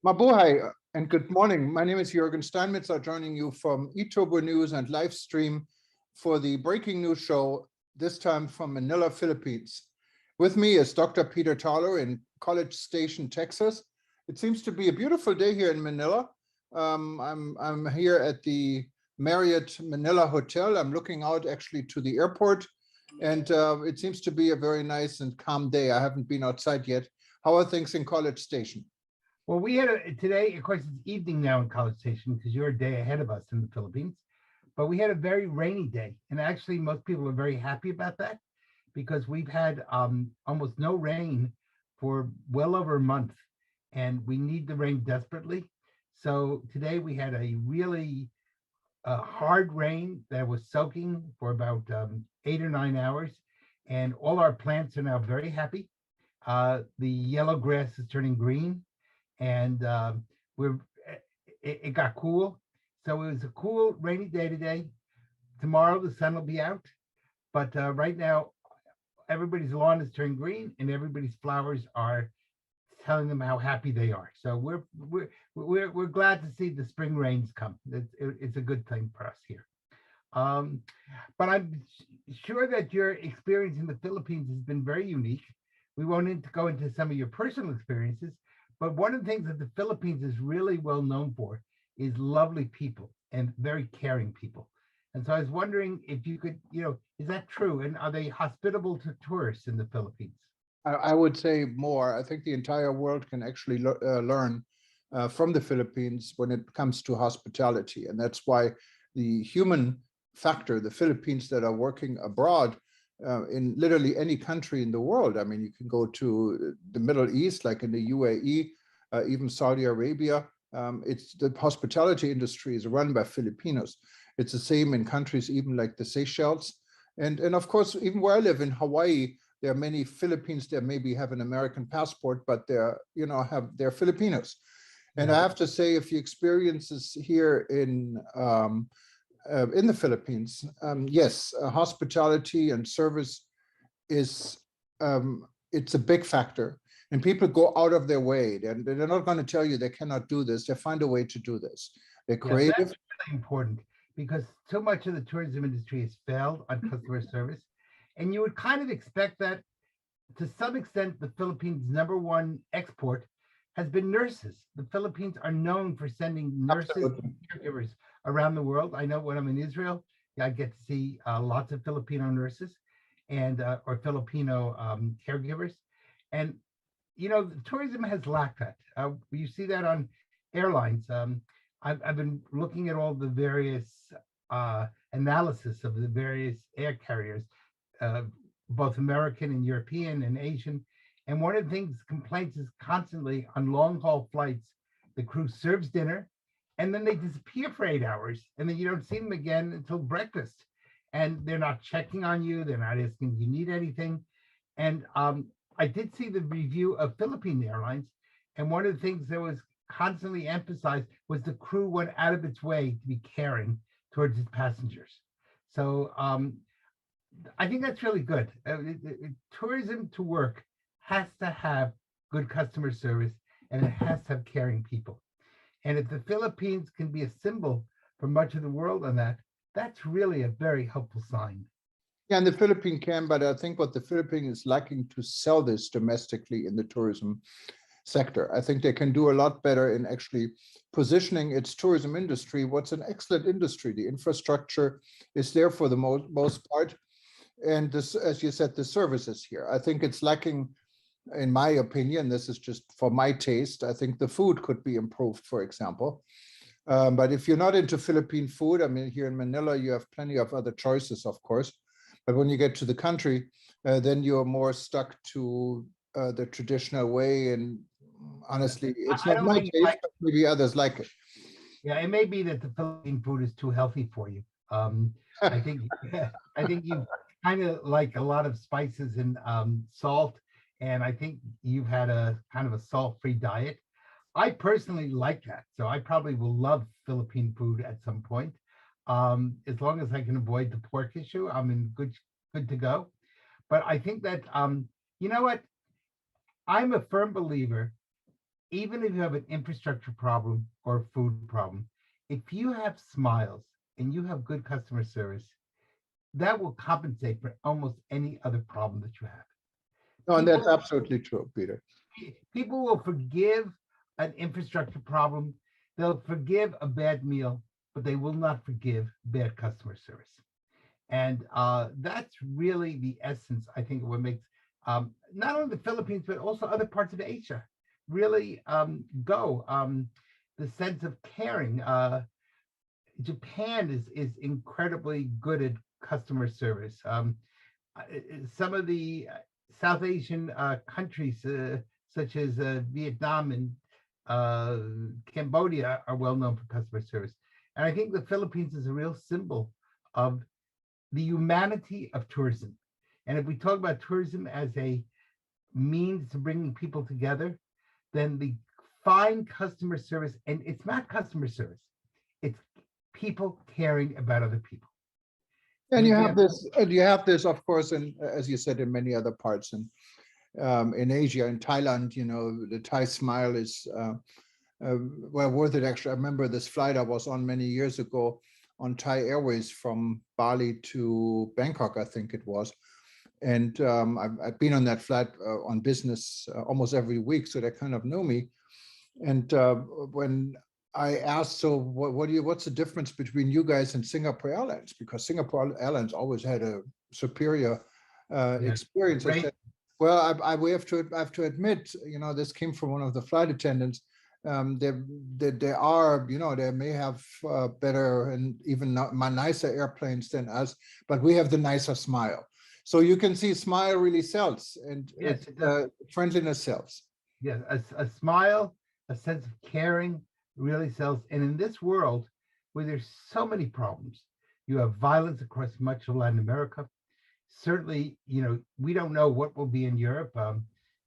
Mabuhay and good morning. My name is Jürgen Steinmetzer, joining you from eTurbo News and live stream for the breaking news show, this time from Manila, Philippines. With me is Dr. Peter Thaler in College Station, Texas. It seems to be a beautiful day here in Manila. I'm here at the Marriott Manila Hotel. I'm looking out actually to the airport, and it seems to be a very nice and calm day. I haven't been outside yet. How are things in College Station? Well, we had today, of course, it's evening now in College Station because you're a day ahead of us in the Philippines. But we had a very rainy day. And actually, most people are very happy about that because we've had almost no rain for well over a month. And we need the rain desperately. So today we had a really hard rain that was soaking for about 8 or 9 hours. And all our plants are now very happy. The yellow grass is turning green. And it got cool. So it was a cool rainy day today. Tomorrow the sun will be out, but right now everybody's lawn is turning green and everybody's flowers are telling them how happy they are. So we're glad to see the spring rains come. It's a good thing for us here. But I'm sure that your experience in the Philippines has been very unique. We won't need to go into some of your personal experiences. But one of the things that the Philippines is really well known for is lovely people and very caring people. And so I was wondering if you could, is that true? And are they hospitable to tourists in the Philippines? I would say more. I think the entire world can actually learn from the Philippines when it comes to hospitality. And that's why the human factor, the Philippines that are working abroad, in literally any country in the world. I mean, you can go to the Middle East, like in the UAE, even Saudi Arabia. It's the hospitality industry is run by Filipinos. It's the same in countries even like the Seychelles. And of course, even where I live in Hawaii, there are many Philippines that maybe have an American passport, but they're Filipinos. And I have to say, if you experience this here in the Philippines, yes, hospitality and service is it's a big factor, and people go out of their way. They're not going to tell you they cannot do this. They find a way to do this. They're creative. Yeah, that's really important because so much of the tourism industry has failed on customer service, and you would kind of expect that to some extent. The Philippines' #1 export has been nurses. The Philippines are known for sending nurses and caregivers around the world. I know when I'm in Israel, I get to see lots of Filipino nurses and or Filipino caregivers. And, tourism has lacked that. You see that on airlines. I've been looking at all the various analysis of the various air carriers, both American and European and Asian. And one of the things, complaints is constantly on long haul flights, the crew serves dinner and then they disappear for 8 hours and then you don't see them again until breakfast. And they're not checking on you. They're not asking if you need anything. And I did see the review of Philippine Airlines. And one of the things that was constantly emphasized was the crew went out of its way to be caring towards its passengers. So I think that's really good. Tourism to work has to have good customer service and it has to have caring people. And if the Philippines can be a symbol for much of the world on that, that's really a very helpful sign. Yeah, and the Philippines can, but I think what the Philippines is lacking to sell this domestically in the tourism sector. I think they can do a lot better in actually positioning its tourism industry. What's an excellent industry. The infrastructure is there for the most part. And this, as you said, the services here. I think it's lacking. In my opinion, this is just for my taste. I think the food could be improved, for example. But if you're not into Philippine food, I mean, here in Manila, you have plenty of other choices, of course. But when you get to the country, then you're more stuck to the traditional way. And honestly, it's not my taste, but maybe others like it. Yeah, it may be that the Philippine food is too healthy for you. I think you kind of like a lot of spices and salt. And I think you've had a kind of a salt-free diet. I personally like that. So I probably will love Philippine food at some point. As long as I can avoid the pork issue, I'm in good to go. But I think that, you know what? I'm a firm believer even if you have an infrastructure problem or a food problem, if you have smiles and you have good customer service, that will compensate for almost any other problem that you have. No, and that's People, absolutely true, Peter. people will forgive an infrastructure problem. They'll forgive a bad meal, but they will not forgive bad customer service. And that's really the essence, I think, of what makes not only the Philippines, but also other parts of Asia really go. The sense of caring. Japan is incredibly good at customer service. Some of the South Asian countries, such as Vietnam and Cambodia, are well known for customer service. And I think the Philippines is a real symbol of the humanity of tourism. And if we talk about tourism as a means to bringing people together, then the fine customer service, and it's not customer service, it's people caring about other people. And you have this, of course, and as you said, in many other parts in Asia, in Thailand, you know, the Thai smile is well worth it. Actually, I remember this flight I was on many years ago on Thai Airways from Bali to Bangkok, I think it was. And I've been on that flight on business almost every week, so they kind of know me. And when I asked, so what's the difference between you guys and Singapore Airlines? Because Singapore Airlines always had a superior experience. I said, well, I have to admit, you know, this came from one of the flight attendants. They are, you know, they may have better and even nicer airplanes than us, but we have the nicer smile. So you can see smile really sells, and Yes, friendliness sells. Yes, a smile, a sense of caring really sells. And in this world where there's so many problems, you have violence across much of Latin America. Certainly, you know, we don't know what will be in Europe.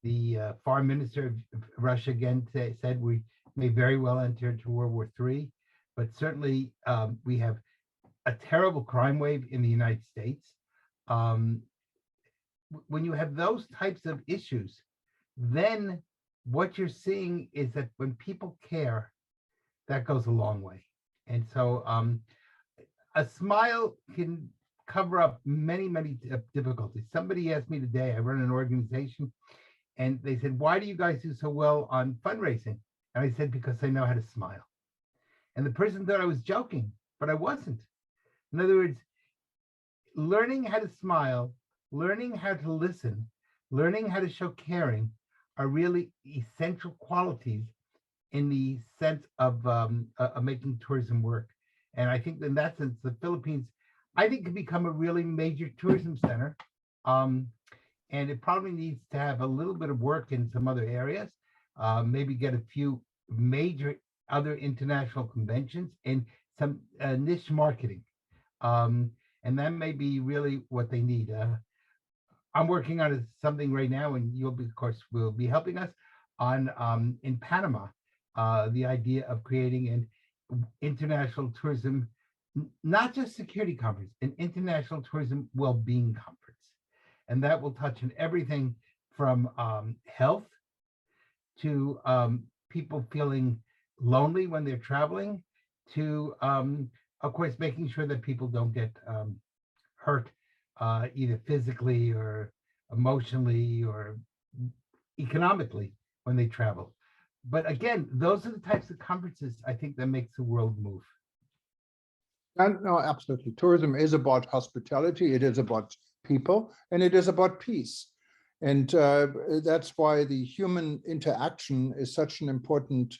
The foreign minister of Russia again said we may very well enter into World War III, but certainly we have a terrible crime wave in the United States. When you have those types of issues, then what you're seeing is that when people care, that goes a long way. And so a smile can cover up many, many difficulties. Somebody asked me today, I run an organization, and they said, why do you guys do so well on fundraising? And I said, because I know how to smile. And the person thought I was joking, but I wasn't. In other words, learning how to smile, learning how to listen, learning how to show caring are really essential qualities in the sense of making tourism work. And I think in that sense, the Philippines, I think, could become a really major tourism center. And it probably needs to have a little bit of work in some other areas, maybe get a few major other international conventions and some niche marketing. And that may be really what they need. I'm working on something right now, and you'll be, of course, will be helping us on in Panama, the idea of creating an international tourism, not just security conference, an international tourism well-being conference. And that will touch on everything from health to people feeling lonely when they're traveling to, of course, making sure that people don't get hurt either physically or emotionally or economically when they travel. But again, those are the types of conferences I think that makes the world move. And no, absolutely. Tourism is about hospitality. It is about people, and it is about peace. And that's why the human interaction is such an important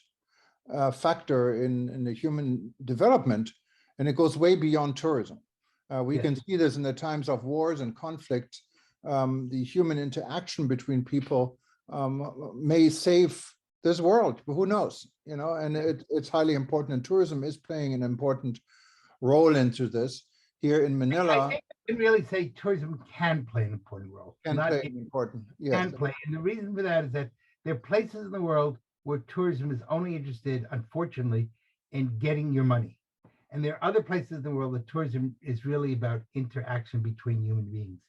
factor in the human development. And it goes way beyond tourism. We can see this in the times of wars and conflict. The human interaction between people may save this world, but who knows, you know, and it's highly important, and tourism is playing an important role into this. Here in Manila, I think I can really say tourism can play an important role. Can play important, yes. Can play. And the reason for that is that there are places in the world where tourism is only interested, unfortunately, in getting your money. And there are other places in the world that tourism is really about interaction between human beings.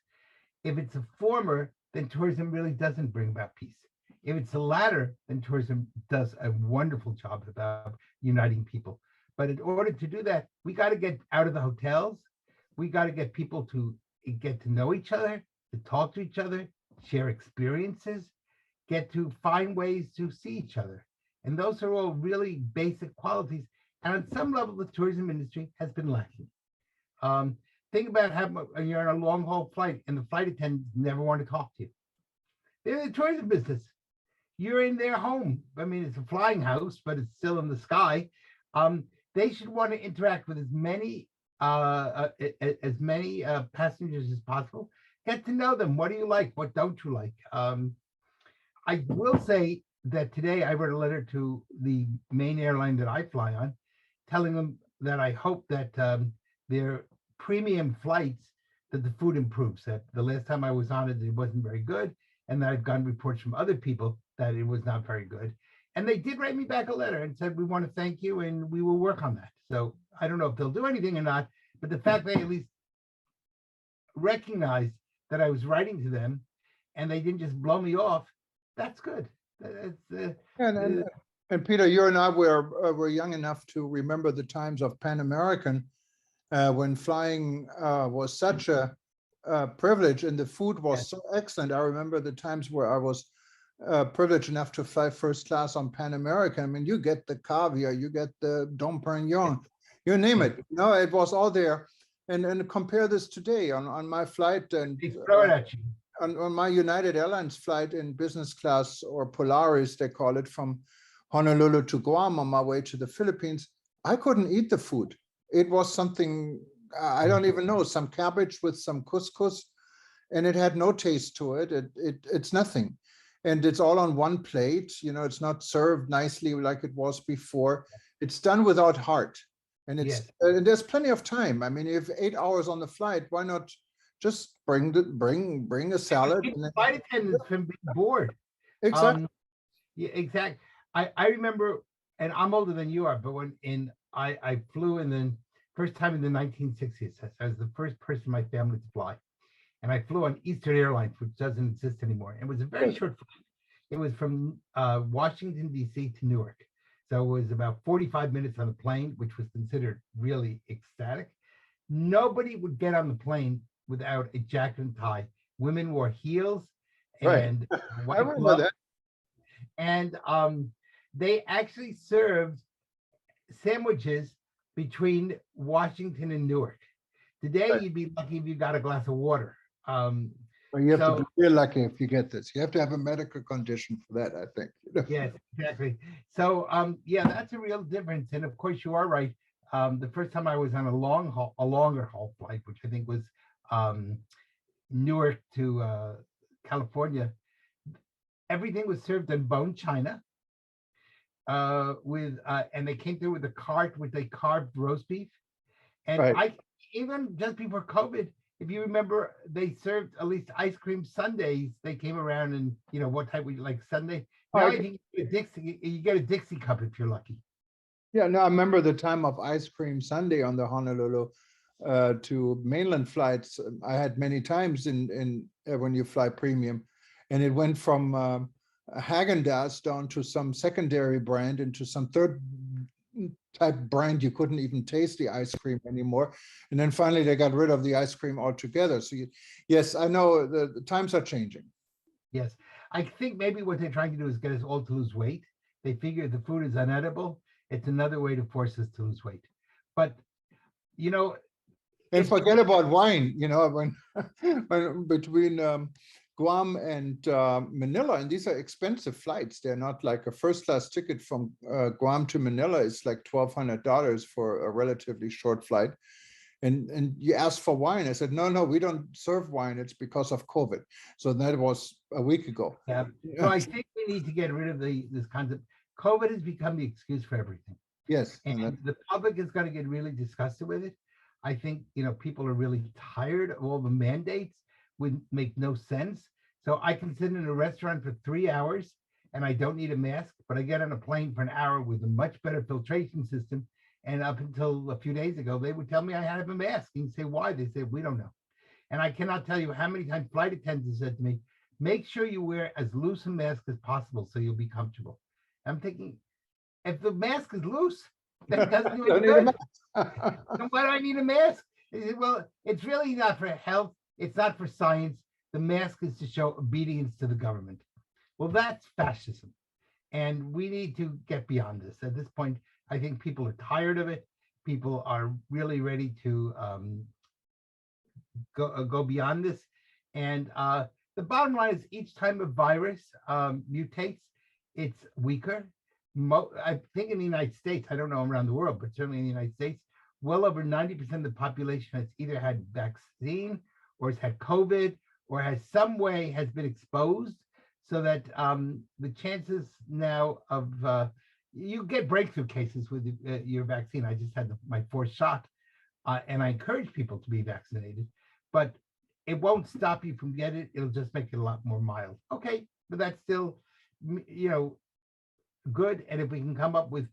If it's a former, then tourism really doesn't bring about peace. If it's the latter, then tourism does a wonderful job about uniting people. But in order to do that, we got to get out of the hotels. We got to get people to get to know each other, to talk to each other, share experiences, get to find ways to see each other. And those are all really basic qualities. And on some level, the tourism industry has been lacking. Um, think about how you're on a long haul flight and the flight attendants never want to talk to you. They're in the tourism business. You're in their home. I mean, it's a flying house, but it's still in the sky. They should want to interact with as many passengers as possible. Get to know them. What do you like? What don't you like? I will say that today I wrote a letter to the main airline that I fly on, telling them that I hope that their premium flights, that the food improves. That the last time I was on it, it wasn't very good, and that I've gotten reports from other people that it was not very good. And they did write me back a letter and said, we want to thank you and we will work on that. So I don't know if they'll do anything or not, but the fact they at least recognized that I was writing to them and they didn't just blow me off, that's good. And Peter, you and I were young enough to remember the times of Pan American when flying was such a privilege and the food was so excellent. I remember the times where I was privileged enough to fly first class on Pan American. I mean, you get the caviar, you get the Dom Perignon, you name it. You know, it was all there. And compare this today on my flight and on my United Airlines flight in business class, or Polaris, they call it, from Honolulu to Guam on my way to the Philippines. I couldn't eat the food. It was something, I don't even know, some cabbage with some couscous, and it had no taste to it. It's nothing. And it's all on one plate. You know, it's not served nicely like it was before. It's done without heart. And and there's plenty of time. I mean, if 8 hours on the flight, why not just bring a salad? Flight attendants can be bored. Exactly. Yeah, exactly. I remember, and I'm older than you are, but when I flew in the first time in the 1960s. I was the first person in my family to fly. And I flew on Eastern Airlines, which doesn't exist anymore. It was a very short flight. It was from Washington, D.C. to Newark. So it was about 45 minutes on a plane, which was considered really ecstatic. Nobody would get on the plane without a jacket and tie. Women wore heels and I remember that. And they actually served sandwiches between Washington and Newark. Today, you'd be lucky if you got a glass of water. Well, you have to be real lucky if you get this. You have to have a medical condition for that, I think. Yes, exactly. So, yeah, that's a real difference. And of course, you are right. The first time I was on a longer haul flight, which I think was Newark to California, everything was served in bone china. And they came through with a cart with a carved roast beef. And even just before COVID, if you remember, they served at least ice cream sundaes. They came around and, you know, what type would you like sundae? Now I think you get a Dixie cup if you're lucky. Yeah, no, I remember the time of ice cream sundae on the Honolulu to mainland flights. I had many times in when you fly premium, and it went from Haagen-Dazs down to some secondary brand into some third type brand. You couldn't even taste the ice cream anymore. And then finally they got rid of the ice cream altogether. So yes, I know the times are changing. Yes, I think maybe what they're trying to do is get us all to lose weight. They figure the food is unedible. It's another way to force us to lose weight. But, you know. And forget about wine, you know, when between Guam and Manila, and these are expensive flights. They're not like a first class ticket from Guam to Manila is like $1,200 for a relatively short flight. And you asked for wine. I said, no, we don't serve wine. It's because of COVID. So that was a week ago. Yeah. So I think we need to get rid of this concept. COVID has become the excuse for everything. Yes. And the public is going to get really disgusted with it. I think, you know, people are really tired of all the mandates, would make no sense. So I can sit in a restaurant for 3 hours and I don't need a mask, but I get on a plane for an hour with a much better filtration system. And up until a few days ago, they would tell me I had to have a mask. And you say, why? They said, we don't know. And I cannot tell you how many times flight attendants said to me, make sure you wear as loose a mask as possible so you'll be comfortable. I'm thinking, if the mask is loose, then it doesn't do Don't any need a good. mask. Then why do I need a mask? He said, well, it's really not for health. It's not for science. The mask is to show obedience to the government. Well, that's fascism. And we need to get beyond this. At this point, I think people are tired of it. People are really ready to go beyond this. And the bottom line is each time a virus mutates, it's weaker. I think in the United States, I don't know around the world, but certainly in the United States, well over 90% of the population has either had vaccine or has had COVID or has some way has been exposed, so that the chances now of you get breakthrough cases with your vaccine. I just had my fourth shot, and I encourage people to be vaccinated, but it won't stop you from getting it. It'll just make it a lot more mild. Okay, but that's still, good. And if we can come up with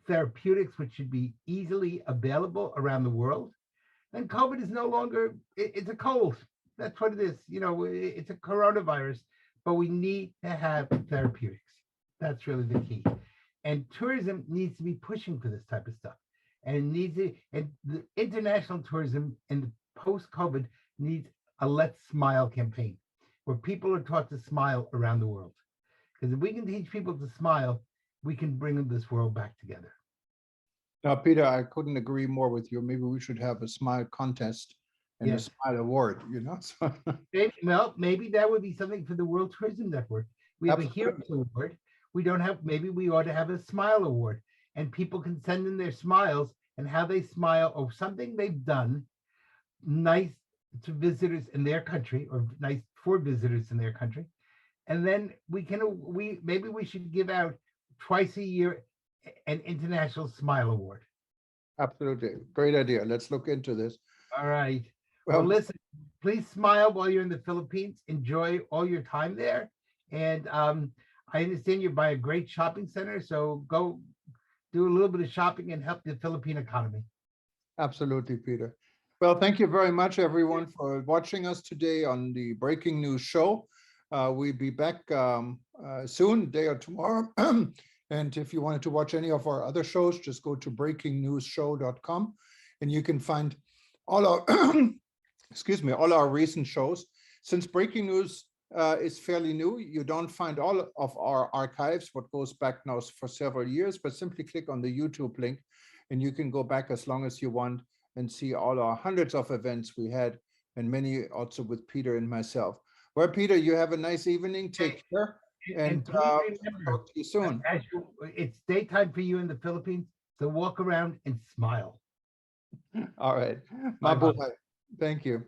therapeutics which should be easily available around the world, then COVID is no longer, it's a cold. That's what it is. It's a coronavirus, but we need to have therapeutics. That's really the key. And tourism needs to be pushing for this type of stuff. And it needs to, and the international tourism in the post-COVID needs a Let's Smile campaign where people are taught to smile around the world. Because if we can teach people to smile, we can bring this world back together. Now, Peter, I couldn't agree more with you. Maybe we should have a smile contest and a Yes. smile award, So, Maybe that would be something for the World Tourism Network. We have a Absolutely. Heroes Award. We don't have, maybe we ought to have a Smile Award, and people can send in their smiles and how they smile or something they've done nice to visitors in their country or nice for visitors in their country. And then maybe we should give out twice a year an International Smile Award. Absolutely. Great idea. Let's look into this. All right. Well, listen, please smile while you're in the Philippines. Enjoy all your time there. And I understand you're by a great shopping center, so go do a little bit of shopping and help the Philippine economy. Absolutely, Peter. Well, thank you very much, everyone, for watching us today on the Breaking News Show. We'll be back soon, day or tomorrow. And if you wanted to watch any of our other shows, just go to breakingnewsshow.com and you can find all our, excuse me, all our recent shows. Since Breaking News is fairly new, you don't find all of our archives, what goes back now for several years, but simply click on the YouTube link and you can go back as long as you want and see all our hundreds of events we had, and many also with Peter and myself. Well, Peter, you have a nice evening. Take care. And please remember, talk to you soon. It's daytime for you in the Philippines, so walk around and smile. All right. Bye-bye. Mabuhay. Thank you.